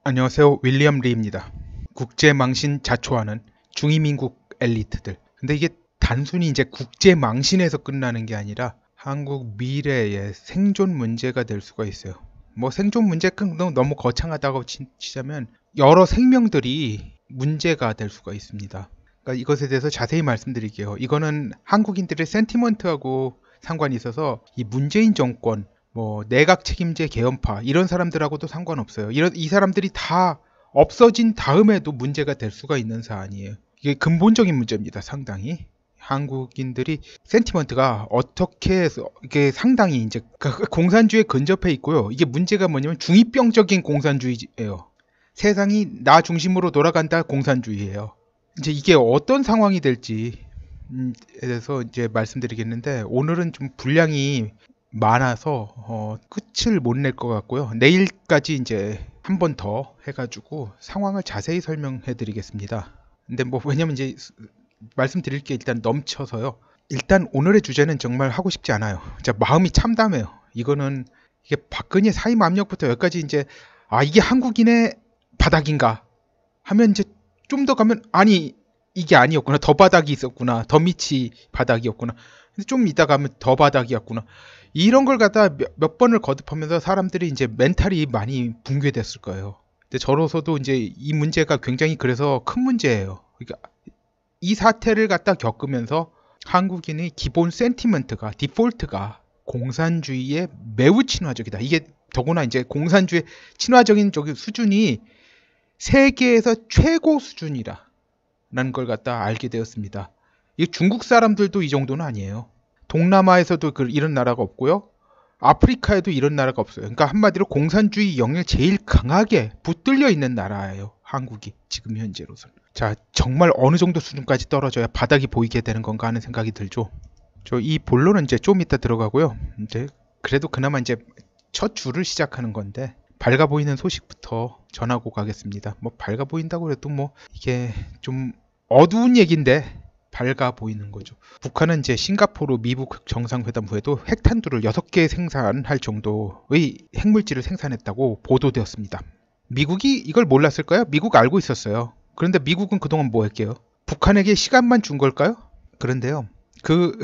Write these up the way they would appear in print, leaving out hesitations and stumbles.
안녕하세요. 윌리엄 리입니다. 국제망신 자초하는 중위민국 엘리트들. 근데 이게 단순히 이제 국제망신에서 끝나는 게 아니라 한국 미래의 생존 문제가 될 수가 있어요. 뭐 생존 문제 너무 거창하다고 치자면 여러 생명들이 문제가 될 수가 있습니다. 그러니까 이것에 대해서 자세히 말씀드릴게요. 이거는 한국인들의 센티먼트하고 상관이 있어서 이 문재인 정권 뭐 내각 책임제 개헌파 이런 사람들하고도 상관없어요. 이 사람들이 다 없어진 다음에도 문제가 될 수가 있는 사안이에요. 이게 근본적인 문제입니다. 상당히 한국인들이 센티먼트가 어떻게 해서 이게 상당히 이제 공산주의에 근접해 있고요. 이게 문제가 뭐냐면 중이병적인 공산주의예요. 세상이 나 중심으로 돌아간다 공산주의예요. 이제 이게 어떤 상황이 될지 대해서 이제 말씀드리겠는데 오늘은 좀 분량이 많아서 끝을 못 낼 것 같고요. 내일까지 이제 한 번 더 해가지고 상황을 자세히 설명해 드리겠습니다. 근데 뭐 왜냐면 이제 말씀드릴 게 일단 넘쳐서요. 일단 오늘의 주제는 정말 하고 싶지 않아요. 진짜 마음이 참담해요. 이거는 이게 박근혜 사임 압력부터 여기까지 이제 이게 한국인의 바닥인가 하면 이제 좀 더 가면 아니 이게 아니었구나. 더 바닥이 있었구나. 더 밑이 바닥이었구나. 근데 좀 이따 가면 더 바닥이었구나. 이런 걸 갖다 몇 번을 거듭하면서 사람들이 이제 멘탈이 많이 붕괴됐을 거예요. 근데 저로서도 이제 이 문제가 굉장히 그래서 큰 문제예요. 그러니까 이 사태를 갖다 겪으면서 한국인의 기본 센티먼트가 디폴트가 공산주의에 매우 친화적이다. 이게 더구나 이제 공산주의 친화적인 수준이 세계에서 최고 수준이라. 라는 걸 갖다 알게 되었습니다. 이 중국 사람들도 이 정도는 아니에요. 동남아에서도 이런 나라가 없고요. 아프리카에도 이런 나라가 없어요. 그러니까 한마디로 공산주의 영역에 제일 강하게 붙들려 있는 나라예요. 한국이 지금 현재로서는. 자, 정말 어느 정도 수준까지 떨어져야 바닥이 보이게 되는 건가 하는 생각이 들죠. 이 본론은 이제 좀 이따 들어가고요. 이제 그래도 그나마 이제 첫 줄을 시작하는 건데 밝아 보이는 소식부터 전하고 가겠습니다. 뭐 밝아 보인다고 해도 뭐 이게 좀 어두운 얘기인데 밝아 보이는 거죠. 북한은 이제 싱가포르 미북 정상회담 후에도 핵탄두를 6개 생산할 정도의 핵물질을 생산했다고 보도되었습니다. 미국이 이걸 몰랐을까요? 미국 알고 있었어요. 그런데 미국은 그동안 뭐 했게요? 북한에게 시간만 준 걸까요? 그런데요. 그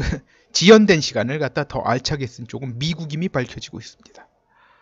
지연된 시간을 갖다 더 알차게 쓴 쪽은 미국임이 밝혀지고 있습니다.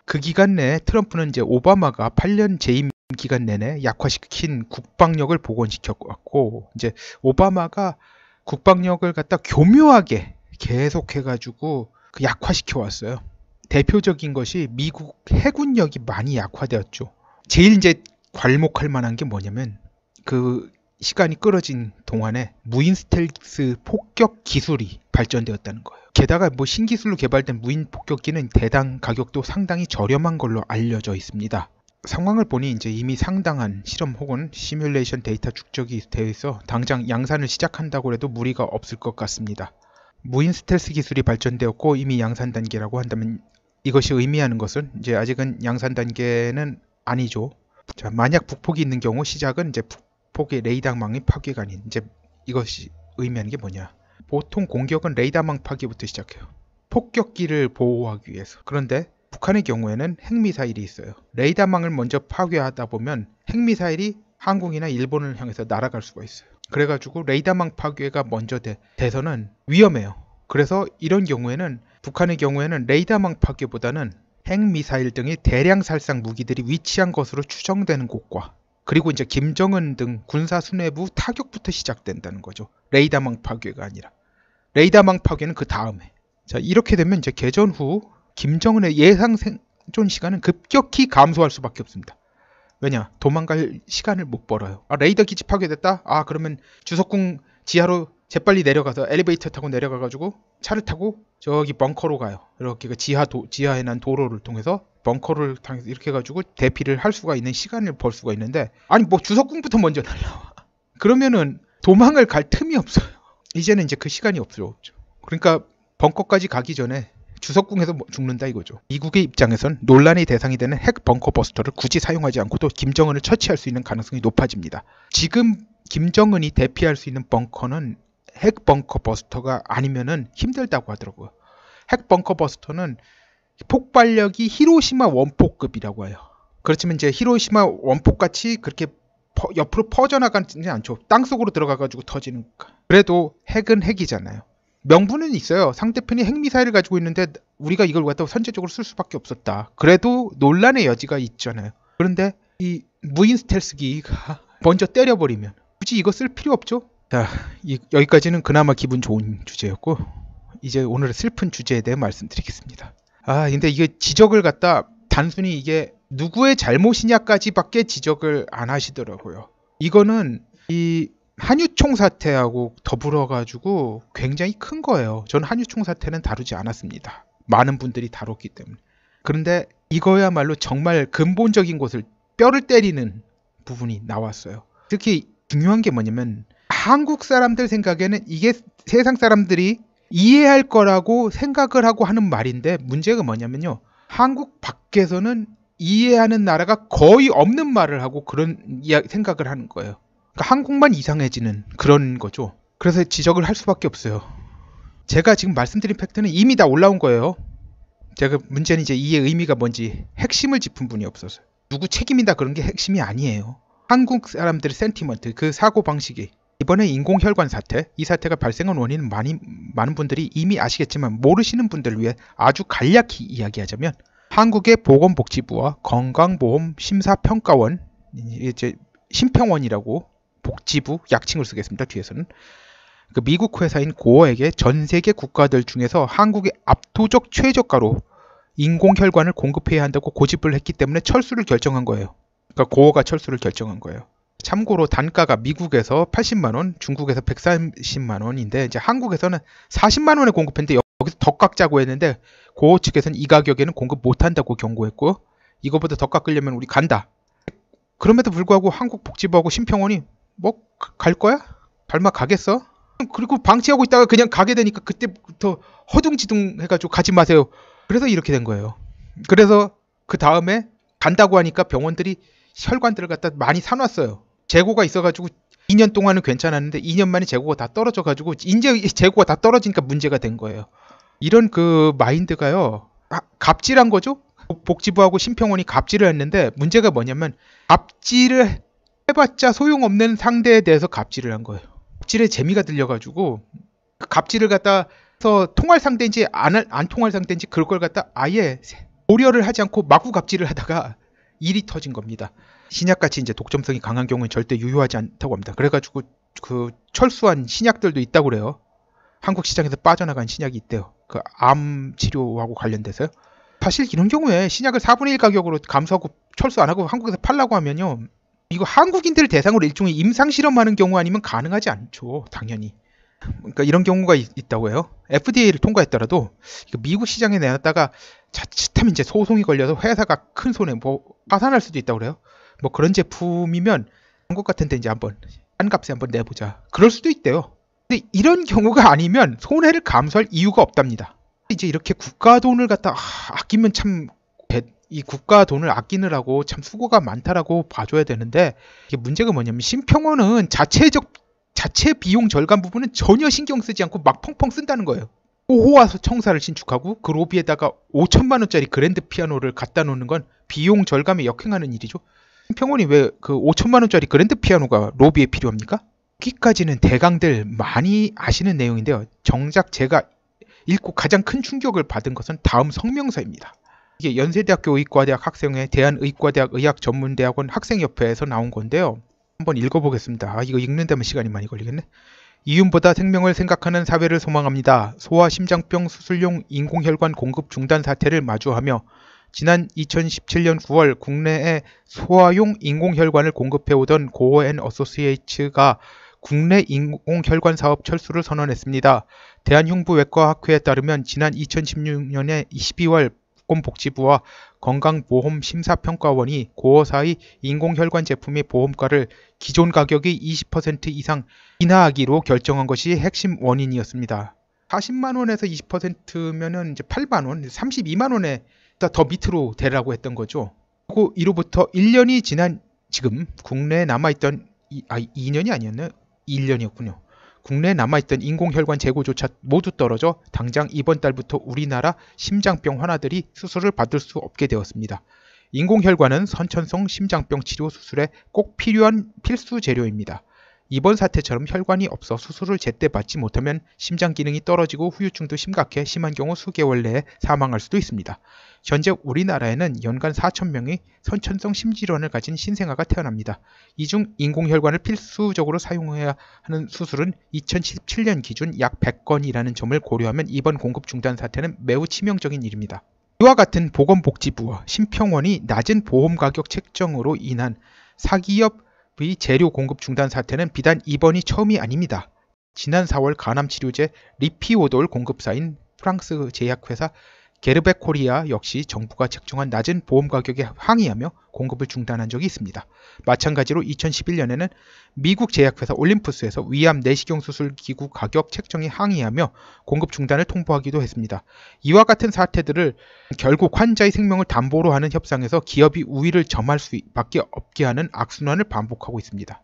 그 기간 내에 트럼프는 이제 오바마가 8년 재임 기간 내내 약화시킨 국방력을 복원시켰고 이제 오바마가 국방력을 갖다 교묘하게 계속해가지고 약화시켜 왔어요. 대표적인 것이 미국 해군력이 많이 약화되었죠. 제일 이제 괄목할 만한 게 뭐냐면 그 시간이 끌어진 동안에 무인 스텔스 폭격 기술이 발전되었다는 거예요. 게다가 뭐 신기술로 개발된 무인 폭격기는 대당 가격도 상당히 저렴한 걸로 알려져 있습니다. 상황을 보니 이제 이미 상당한 실험 혹은 시뮬레이션 데이터 축적이 되어 있어 당장 양산을 시작한다고 해도 무리가 없을 것 같습니다. 무인 스텔스 기술이 발전되었고 이미 양산 단계라고 한다면 이것이 의미하는 것은 이제 아직은 양산 단계는 아니죠. 자, 만약 북폭이 있는 경우 시작은 이제 북폭의 레이더망의 파괴가 아닌 이제 이것이 의미하는 게 뭐냐? 보통 공격은 레이더망 파괴부터 시작해요. 폭격기를 보호하기 위해서. 그런데 북한의 경우에는 핵미사일이 있어요. 레이더망을 먼저 파괴하다 보면 핵미사일이 한국이나 일본을 향해서 날아갈 수가 있어요. 그래가지고 레이더망 파괴가 먼저 돼서는 위험해요. 그래서 이런 경우에는 북한의 경우에는 레이더망 파괴보다는 핵미사일 등의 대량 살상 무기들이 위치한 것으로 추정되는 곳과 그리고 이제 김정은 등 군사 수뇌부 타격부터 시작된다는 거죠. 레이더망 파괴가 아니라. 레이더망 파괴는 그 다음에. 자, 이렇게 되면 이제 개전 후 김정은의 예상 생존 시간은 급격히 감소할 수밖에 없습니다. 왜냐? 도망갈 시간을 못 벌어요. 레이더 기지 파괴됐다? 그러면 주석궁 지하로 재빨리 내려가서 엘리베이터 타고 내려가가지고 차를 타고 저기 벙커로 가요. 이렇게 지하에 난 도로를 통해서 벙커를 통해서 이렇게 해가지고 대피를 할 수가 있는 시간을 벌 수가 있는데 아니 뭐 주석궁부터 먼저 날라와. 그러면은 도망을 갈 틈이 없어요. 이제는 이제 그 시간이 없죠. 그러니까 벙커까지 가기 전에 주석궁에서 죽는다 이거죠. 미국의 입장에선 논란의 대상이 되는 핵 벙커 버스터를 굳이 사용하지 않고도 김정은을 처치할 수 있는 가능성이 높아집니다. 지금 김정은이 대피할 수 있는 벙커는 핵 벙커 버스터가 아니면은 힘들다고 하더라고요. 핵 벙커 버스터는 폭발력이 히로시마 원포급이라고 해요. 그렇지만 이제 히로시마 원폭같이 그렇게 옆으로 퍼져나가지는 않죠. 땅속으로 들어가가지고 터지니까. 그래도 핵은 핵이잖아요. 명분은 있어요. 상대편이 핵미사일을 가지고 있는데 우리가 이걸 갖다 선제적으로 쓸 수밖에 없었다. 그래도 논란의 여지가 있잖아요. 그런데 이 무인 스텔스기가 먼저 때려버리면 굳이 이거 쓸 필요 없죠? 자, 여기까지는 그나마 기분 좋은 주제였고 이제 오늘의 슬픈 주제에 대해 말씀드리겠습니다. 근데 이게 지적을 갖다 단순히 이게 누구의 잘못이냐까지밖에 지적을 안 하시더라고요. 이거는 이 한유총 사태하고 더불어가지고 굉장히 큰 거예요. 저는 한유총 사태는 다루지 않았습니다. 많은 분들이 다뤘기 때문에. 그런데 이거야말로 정말 근본적인 것을 뼈를 때리는 부분이 나왔어요. 특히 중요한 게 뭐냐면 한국 사람들 생각에는 이게 세상 사람들이 이해할 거라고 생각을 하고 하는 말인데 문제가 뭐냐면요. 한국 밖에서는 이해하는 나라가 거의 없는 말을 하고 그런 생각을 하는 거예요. 그러니까 한국만 이상해지는 그런 거죠. 그래서 지적을 할 수밖에 없어요. 제가 지금 말씀드린 팩트는 이미 다 올라온 거예요. 문제는 이제 이의 의미가 뭔지 핵심을 짚은 분이 없어서 누구 책임이다 그런 게 핵심이 아니에요. 한국 사람들의 센티먼트, 그 사고방식이 이번에 인공혈관 사태, 이 사태가 발생한 원인은 많은 분들이 이미 아시겠지만 모르시는 분들을 위해 아주 간략히 이야기하자면 한국의 보건복지부와 건강보험심사평가원, 이제 심평원이라고 복지부 약칭을 쓰겠습니다. 뒤에서는 그 미국 회사인 고어에게 전 세계 국가들 중에서 한국의 압도적 최저가로 인공혈관을 공급해야 한다고 고집을 했기 때문에 철수를 결정한 거예요. 그러니까 고어가 철수를 결정한 거예요. 참고로 단가가 미국에서 80만 원, 중국에서 130만 원인데 이제 한국에서는 40만 원에 공급했는데 여기서 더 깎자고 했는데 고어 측에서는 이 가격에는 공급 못한다고 경고했고 이거보다 더 깎으려면 우리 간다. 그럼에도 불구하고 한국 복지부하고 심평원이 뭐 갈 거야? 갈마 가겠어? 그리고 방치하고 있다가 그냥 가게 되니까 그때부터 허둥지둥 해가지고 가지 마세요. 그래서 이렇게 된 거예요. 그래서 그 다음에 간다고 하니까 병원들이 혈관들을 갖다 많이 사놨어요. 재고가 있어가지고 2년 동안은 괜찮았는데 2년 만에 재고가 다 떨어져가지고 이제 재고가 다 떨어지니까 문제가 된 거예요. 이런 그 마인드가요. 갑질한 거죠? 복지부하고 심평원이 갑질을 했는데 문제가 뭐냐면 갑질을 해봤자 소용없는 상대에 대해서 갑질을 한 거예요. 갑질에 재미가 들려가지고 그 갑질을 갖다 해서 통할 상대인지 안 통할 상대인지 그걸 걸 갖다 아예 고려를 하지 않고 마구 갑질을 하다가 일이 터진 겁니다. 신약같이 이제 독점성이 강한 경우는 절대 유효하지 않다고 합니다. 그래가지고 그 철수한 신약들도 있다고 그래요. 한국 시장에서 빠져나간 신약이 있대요. 그 암 치료하고 관련돼서요. 사실 이런 경우에 신약을 4분의 1 가격으로 감수하고 철수 안 하고 한국에서 팔라고 하면요. 이거 한국인들 대상으로 일종의 임상 실험하는 경우 아니면 가능하지 않죠. 당연히. 그러니까 이런 경우가 있다고 해요. FDA를 통과했더라도 미국 시장에 내놨다가 자칫하면 이제 소송이 걸려서 회사가 큰 손해 파산할 수도 있다고 그래요. 뭐 그런 제품이면 한국 같은데 이제 한번 싼 값에 한번 내보자. 그럴 수도 있대요. 근데 이런 경우가 아니면 손해를 감수할 이유가 없답니다. 이제 이렇게 국가 돈을 갖다 아끼면 참 이 국가 돈을 아끼느라고 참 수고가 많다라고 봐줘야 되는데 이게 문제가 뭐냐면 심평원은 자체 비용 절감 부분은 전혀 신경 쓰지 않고 막 펑펑 쓴다는 거예요. 호화 청사를 신축하고 그 로비에다가 5천만 원짜리 그랜드 피아노를 갖다 놓는 건 비용 절감에 역행하는 일이죠. 심평원이 왜 그 5천만 원짜리 그랜드 피아노가 로비에 필요합니까? 여기까지는 대강들 많이 아시는 내용인데요. 정작 제가 읽고 가장 큰 충격을 받은 것은 다음 성명서입니다. 이게 연세대학교 의과대학 학생회 대한의과대학 의학전문대학원 학생협회에서 나온 건데요. 한번 읽어보겠습니다. 이거 읽는 데만 시간이 많이 걸리겠네. 이윤보다 생명을 생각하는 사회를 소망합니다. 소아심장병 수술용 인공혈관 공급 중단 사태를 마주하며 지난 2017년 9월 국내에 소아용 인공혈관을 공급해오던 고어앤어소시에이츠가 국내 인공혈관 사업 철수를 선언했습니다. 대한흉부외과학회에 따르면 지난 2016년에 12월 보건복지부와 건강보험심사평가원이 고어사의 인공혈관 제품의 보험가를 기존 가격의 20% 이상 인하하기로 결정한 것이 핵심 원인이었습니다. 40만 원에서 20%면은 이제 8만 원, 32만 원에 더 밑으로 되라고 했던 거죠. 그리고 이로부터 1년이 지난 지금 국내에 남아있던 2년이 아니었나요? 1년이었군요. 국내에 남아있던 인공혈관 재고조차 모두 떨어져 당장 이번 달부터 우리나라 심장병 환자들이 수술을 받을 수 없게 되었습니다. 인공혈관은 선천성 심장병 치료 수술에 꼭 필요한 필수 재료입니다. 이번 사태처럼 혈관이 없어 수술을 제때 받지 못하면 심장 기능이 떨어지고 후유증도 심각해 심한 경우 수개월 내에 사망할 수도 있습니다. 현재 우리나라에는 연간 4,000명의 선천성 심질환을 가진 신생아가 태어납니다. 이 중 인공혈관을 필수적으로 사용해야 하는 수술은 2017년 기준 약 100건이라는 점을 고려하면 이번 공급 중단 사태는 매우 치명적인 일입니다. 이와 같은 보건복지부와 심평원이 낮은 보험 가격 책정으로 인한 사기업 의 재료 공급 중단 사태는 비단 이번이 처음이 아닙니다. 지난 4월 간암치료제 리피오돌 공급사인 프랑스 제약회사 게르백 코리아 역시 정부가 책정한 낮은 보험 가격에 항의하며 공급을 중단한 적이 있습니다. 마찬가지로 2011년에는 미국 제약회사 올림푸스에서 위암 내시경 수술 기구 가격 책정에 항의하며 공급 중단을 통보하기도 했습니다. 이와 같은 사태들을 결국 환자의 생명을 담보로 하는 협상에서 기업이 우위를 점할 수밖에 없게 하는 악순환을 반복하고 있습니다.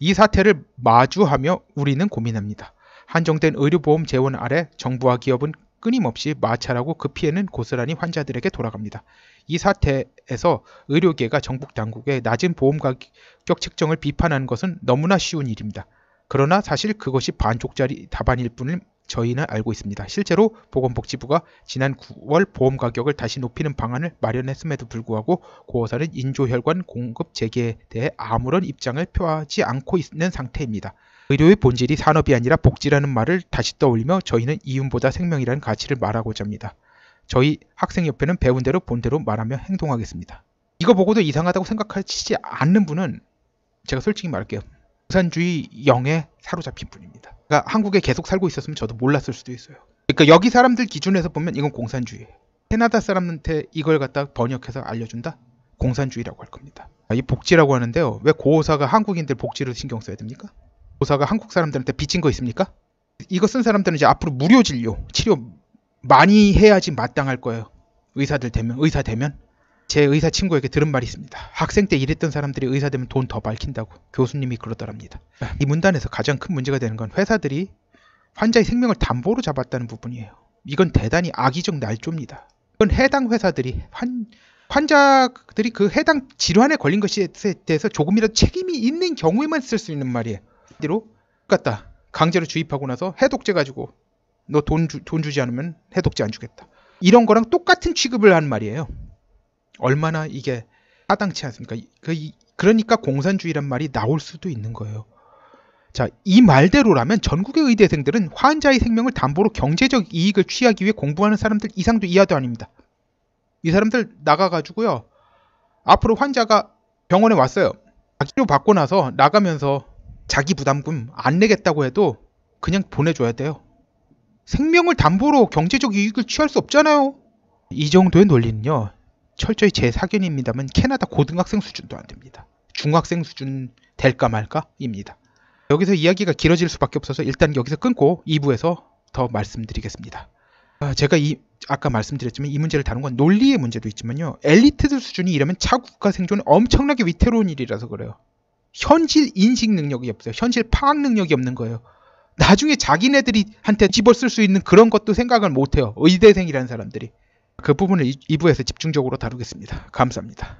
이 사태를 마주하며 우리는 고민합니다. 한정된 의료보험 재원 아래 정부와 기업은 끊임없이 마찰하고 그 피해는 고스란히 환자들에게 돌아갑니다. 이 사태에서 의료계가 정부 당국의 낮은 보험 가격 책정을 비판하는 것은 너무나 쉬운 일입니다. 그러나 사실 그것이 반쪽짜리 답안일 뿐을 저희는 알고 있습니다. 실제로 보건복지부가 지난 9월 보험 가격을 다시 높이는 방안을 마련했음에도 불구하고 고호사는 인조혈관 공급 재개에 대해 아무런 입장을 표하지 않고 있는 상태입니다. 의료의 본질이 산업이 아니라 복지라는 말을 다시 떠올리며 저희는 이윤보다 생명이라는 가치를 말하고자 합니다. 저희 학생협회는 배운 대로 본 대로 말하며 행동하겠습니다. 이거 보고도 이상하다고 생각하시지 않는 분은 제가 솔직히 말할게요. 공산주의 영에 사로잡힌 분입니다. 그러니까 한국에 계속 살고 있었으면 저도 몰랐을 수도 있어요. 그러니까 여기 사람들 기준에서 보면 이건 공산주의예요. 캐나다 사람한테 이걸 갖다 번역해서 알려준다? 공산주의라고 할 겁니다. 이 복지라고 하는데요. 왜 고호사가 한국인들 복지를 신경 써야 됩니까? 고사가 한국 사람들한테 빚진 거 있습니까? 이거 쓴 사람들은 이제 앞으로 무료 진료, 치료 많이 해야지 마땅할 거예요. 의사 되면. 제 의사 친구에게 들은 말이 있습니다. 학생 때 일했던 사람들이 의사 되면 돈 더 밝힌다고 교수님이 그러더랍니다. 이 문단에서 가장 큰 문제가 되는 건 회사들이 환자의 생명을 담보로 잡았다는 부분이에요. 이건 대단히 악의적 날조입니다. 이건 해당 회사들이 환자들이 그 해당 질환에 걸린 것에 대해서 조금이라도 책임이 있는 경우에만 쓸 수 있는 말이에요. 대로 갖다 강제로 주입하고 나서 해독제 가지고 너 돈 주지 않으면 해독제 안 주겠다. 이런 거랑 똑같은 취급을 한 말이에요. 얼마나 이게 타당치 않습니까? 그러니까 공산주의란 말이 나올 수도 있는 거예요. 자, 이 말대로라면 전국의 의대생들은 환자의 생명을 담보로 경제적 이익을 취하기 위해 공부하는 사람들 이상도 이하도 아닙니다. 이 사람들 나가가지고요. 앞으로 환자가 병원에 왔어요. 치료 받고 나서 나가면서 자기 부담금 안 내겠다고 해도 그냥 보내줘야 돼요. 생명을 담보로 경제적 이익을 취할 수 없잖아요. 이 정도의 논리는요. 철저히 제 사견입니다만 캐나다 고등학생 수준도 안 됩니다. 중학생 수준 될까 말까입니다. 여기서 이야기가 길어질 수밖에 없어서 일단 여기서 끊고 2부에서 더 말씀드리겠습니다. 제가 아까 말씀드렸지만 이 문제를 다룬 건 논리의 문제도 있지만요. 엘리트들 수준이 이러면 차국가 생존은 엄청나게 위태로운 일이라서 그래요. 현실 인식 능력이 없어요. 현실 파악 능력이 없는 거예요. 나중에 자기네들한테 집어쓸 수 있는 그런 것도 생각을 못해요. 의대생이라는 사람들이. 그 부분을 2부에서 집중적으로 다루겠습니다. 감사합니다.